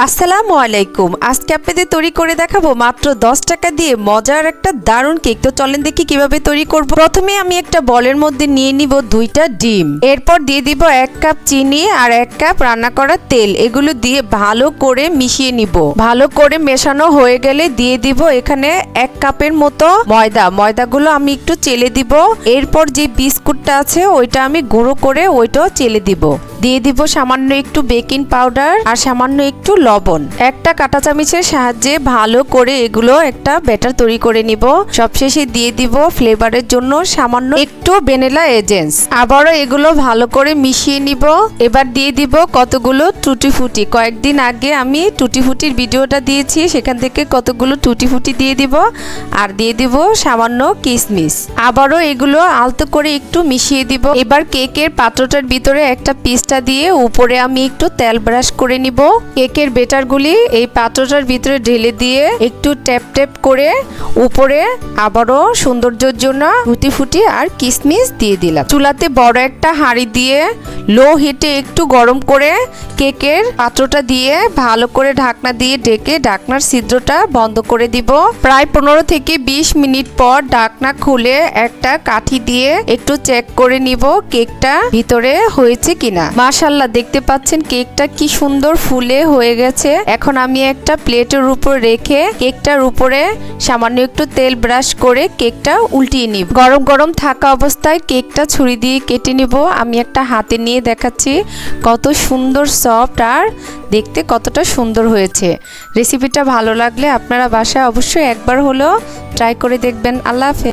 আসসালামু আলাইকুম। আজকে আপনাদের তৈরি করে দেখাবো মাত্র 10 টাকা দিয়ে মজার একটা দারুণ কেক। তো চলেন দেখি কিভাবে তৈরি করব। প্রথমে আমি একটা বলের মধ্যে নিয়ে নিব 2টা ডিম, এরপর দিয়ে দিব 1 কাপ চিনি আর 1 কাপ রান্না করা তেল। এগুলো দিয়ে ভালো করে মিশিয়ে নিব। ভালো করে মেশানো হয়ে গেলে দিয়ে দিব এখানে 1 কাপের মতো ময়দাগুলো আমি একটু চেলে দিব। এরপর যে বিস্কুটটা আছে ওইটা আমি গুঁড়ো করে ওইটাও চেলে দিব। দিয়ে দিব সামান্য একটু বেকিং পাউডার আর সামান্য একটু লবণ। একটা কাঁটা চামচের সাহায্যে ভালো করে এগুলো একটা ব্যাটার তৈরি করে নিব। সবশেষে দিয়ে দিব ফ্লেভারের জন্য সামান্য একটু ভ্যানিলা এসেন্স। আবারও এগুলো ভালো করে মিশিয়ে নিব। এবার দিয়ে দিব কতগুলো টুটি ফুটি। কয়েকদিন আগে আমি টুটি ফুটির ভিডিওটা দিয়েছি, সেখান থেকে কতগুলো টুটি ফুটি দিয়ে দিব আর দিয়ে দিব সামান্য কিশমিশ। আবারও এগুলো আলতো করে একটু মিশিয়ে দিব। এবার কেকের পাত্রটার ভিতরে একটা পিস দিয়ে উপরে আমি একটু তেল ব্রাশ করে নিব। কেকের বেটারগুলি এই পাত্রটার ভিতরে ঢেলে দিয়ে একটু ট্যাপ ট্যাপ করে উপরে আবারও সৌন্দর্যের জন্য টুটি ফুটি আর কিশমিশ দিয়ে দিলাম। চুলাতে বড় একটা হাঁড়ি দিয়ে লো হিটে একটু গরম করে কেকের পাত্রটা দিয়ে ভালো করে ঢাকনা দিয়ে ঢেকে ঢাকনার ছিদ্রটা বন্ধ করে দিব। প্রায় 15 থেকে 20 মিনিট পর ঢাকনা খুলে একটা কাঠি দিয়ে একটু চেক করে নিব কেকটা ভিতরে হয়েছে কিনা। মাশাআল্লাহ, দেখতে পাচ্ছেন কেকটা কি সুন্দর ফুলে হয়ে গেছে। এখন আমি একটা প্লেটের উপর রেখে কেকটার উপরে সামান্য একটু তেল ব্রাশ করে কেকটা উল্টিয়ে নিব। গরম গরম থাকা অবস্থায় কেকটা ছুরি দিয়ে কেটে নিব। আমি একটা হাতে নিয়ে দেখাচ্ছি কত সুন্দর সফট আর দেখতে কতটা সুন্দর হয়েছে। রেসিপিটা ভালো লাগলে আপনারা বাসায় অবশ্যই একবার হলেও ট্রাই করে দেখবেন। আল্লাহ হাফেজ।